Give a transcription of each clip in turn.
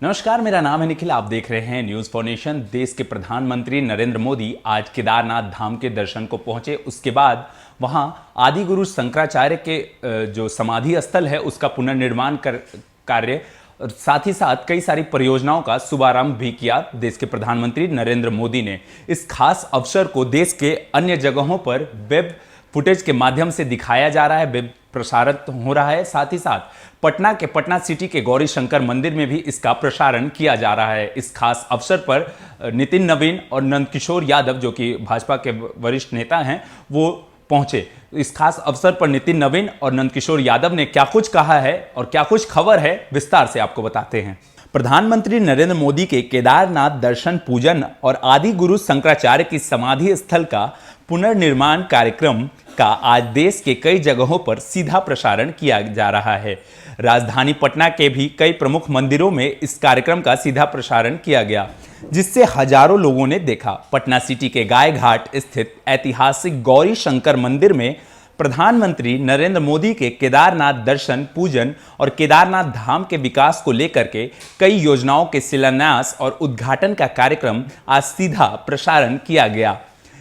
नमस्कार, मेरा नाम है निखिल। आप देख रहे हैं न्यूज़ फॉर नेशन। देश के प्रधानमंत्री नरेंद्र मोदी आज केदारनाथ धाम के दर्शन को पहुंचे। उसके बाद वहां आदि गुरु शंकराचार्य के जो समाधि स्थल है उसका पुनर्निर्माण कार्य, साथ ही साथ कई सारी परियोजनाओं का शुभारंभ भी किया देश के प्रधानमंत्री नरेंद्र मोदी ने। इस खास अवसर को देश के अन्य जगहों पर वेब फुटेज के माध्यम से दिखाया जा रहा है, वेब प्रसारित हो रहा है। साथ ही साथ पटना के पटना सिटी के गौरी शंकर मंदिर में भी इसका प्रसारण किया जा रहा है। इस खास अवसर पर नितिन नवीन और नंदकिशोर यादव, जो कि भाजपा के वरिष्ठ नेता हैं, वो पहुंचे। इस खास अवसर पर नितिन नवीन और नंदकिशोर यादव ने क्या कुछ कहा है और क्या कुछ खबर है, विस्तार से आपको बताते हैं। प्रधानमंत्री नरेंद्र मोदी के केदारनाथ दर्शन पूजन और आदि गुरु शंकराचार्य की समाधि स्थल का पुनर्निर्माण कार्यक्रम का आज देश के कई जगहों पर सीधा प्रसारण किया जा रहा है। राजधानी पटना के भी कई प्रमुख मंदिरों में इस कार्यक्रम का सीधा प्रसारण किया गया, जिससे हजारों लोगों ने देखा। पटना सिटी के गाय घाट स्थित ऐतिहासिक गौरी शंकर मंदिर में प्रधानमंत्री नरेंद्र मोदी के केदारनाथ दर्शन पूजन और केदारनाथ धाम के विकास को लेकर के कई योजनाओं के शिलान्यास और उद्घाटन का कार्यक्रम आज सीधा प्रसारण किया गया।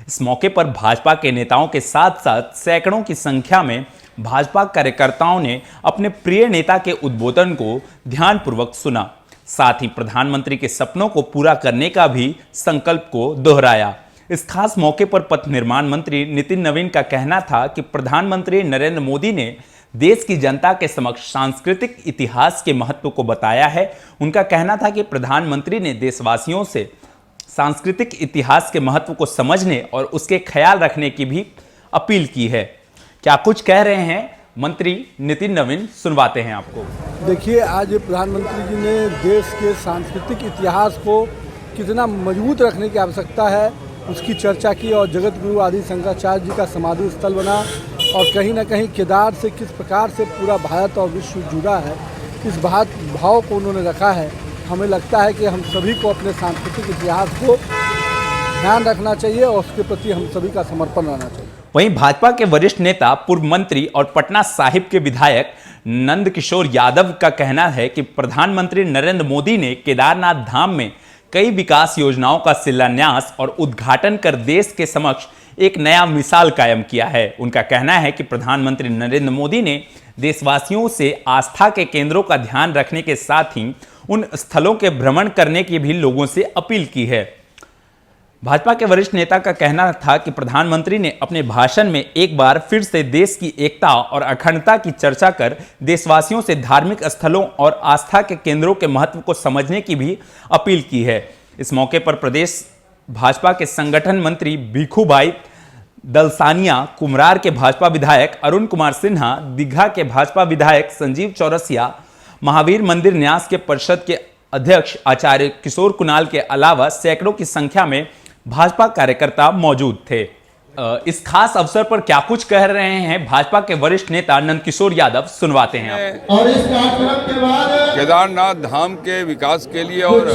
इस मौके पर भाजपा के नेताओं के साथ साथ सैकड़ों की संख्या में भाजपा कार्यकर्ताओं ने अपने प्रिय नेता के उद्बोधन को ध्यानपूर्वक सुना। साथ ही प्रधानमंत्री के सपनों को पूरा करने का भी संकल्प को दोहराया। इस खास मौके पर पथ निर्माण मंत्री नितिन नवीन का कहना था कि प्रधानमंत्री नरेंद्र मोदी ने देश की जनता के समक्ष सांस्कृतिक इतिहास के महत्व को बताया है। उनका कहना था कि प्रधानमंत्री ने देशवासियों से सांस्कृतिक इतिहास के महत्व को समझने और उसके ख्याल रखने की भी अपील की है। क्या कुछ कह रहे हैं मंत्री नितिन नवीन, सुनवाते हैं आपको। देखिए, आज प्रधानमंत्री जी ने देश के सांस्कृतिक इतिहास को कितना मजबूत रखने की आवश्यकता है उसकी चर्चा की, और जगत गुरु आदि शंकराचार्य जी का समाधि स्थल बना और कहीं ना कहीं केदार से किस प्रकार से पूरा भारत और विश्व जुड़ा है, इस भाव को उन्होंने रखा है। हमें लगता है कि हम सभी को अपने सांस्कृतिक इतिहास को ध्यान रखना चाहिए और उसके प्रति हम सभी का समर्पण रहना चाहिए। वहीं भाजपा के वरिष्ठ नेता, पूर्व मंत्री और पटना साहिब के विधायक नंदकिशोर यादव का कहना है कि प्रधानमंत्री नरेंद्र मोदी ने केदारनाथ धाम में कई विकास योजनाओं का शिलान्यास और उद्घाटन कर देश के समक्ष एक नया मिसाल कायम किया है। उनका कहना है कि प्रधानमंत्री नरेंद्र मोदी ने देशवासियों से आस्था के केंद्रों का ध्यान रखने के साथ ही उन स्थलों के भ्रमण करने की भी लोगों से अपील की है। भाजपा के वरिष्ठ नेता का कहना था कि प्रधानमंत्री ने अपने भाषण में एक बार फिर से देश की एकता और अखंडता की चर्चा कर देशवासियों से धार्मिक स्थलों और आस्था के केंद्रों के महत्व को समझने की भी अपील की है। इस मौके पर प्रदेश भाजपा के संगठन मंत्री भिखुभाई दलसानिया, कुम्हरार के भाजपा विधायक अरुण कुमार सिन्हा, दीघा के भाजपा विधायक संजीव चौरसिया, महावीर मंदिर न्यास के परिषद के अध्यक्ष आचार्य किशोर कुणाल के अलावा सैकड़ों की संख्या में भाजपा कार्यकर्ता मौजूद थे। इस खास अवसर पर क्या कुछ कह रहे हैं भाजपा के वरिष्ठ नेता नंदकिशोर यादव, सुनवाते हैं आप। और इस कार्यक्रम के बाद केदारनाथ धाम के विकास के लिए और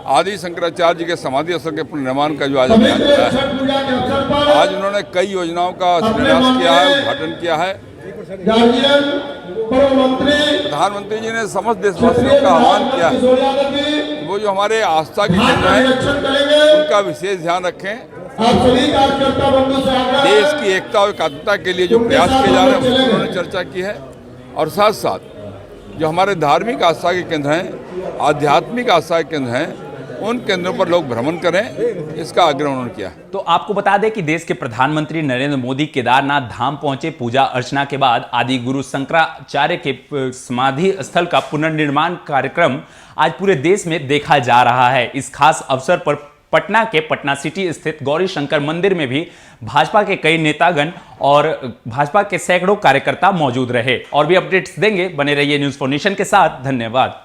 आदि शंकराचार्य जी के समाधि स्थल के पुनर्निर्माण का जो आज अभियान चला है, आज उन्होंने कई योजनाओं का शिलान्यास किया है, उद्घाटन किया है। प्रधानमंत्री जी ने समस्त देशवासियों का आह्वान किया है, वो जो हमारे आस्था के केंद्र हैं उनका विशेष ध्यान रखें। देश की एकता और एकात्मता के लिए जो प्रयास किए जा रहे हैं उसकी उन्होंने चर्चा की है, और साथ साथ जो हमारे धार्मिक आस्था के केंद्र हैं, आध्यात्मिक आस्था के केंद्र हैं, उन केंद्रों पर लोग भ्रमण करें, इसका आग्रह उन्होंने किया। तो आपको बता दें कि देश के प्रधानमंत्री नरेंद्र मोदी केदारनाथ धाम पहुंचे। पूजा अर्चना के बाद आदि गुरु शंकराचार्य के समाधि स्थल का पुनर्निर्माण कार्यक्रम आज पूरे देश में देखा जा रहा है। इस खास अवसर पर पटना के पटना सिटी स्थित गौरी शंकर मंदिर में भी भाजपा के कई नेतागण और भाजपा के सैकड़ों कार्यकर्ता मौजूद रहे। और भी अपडेट्स देंगे, बने रहिए न्यूज़ फॉर नेशन के साथ। धन्यवाद।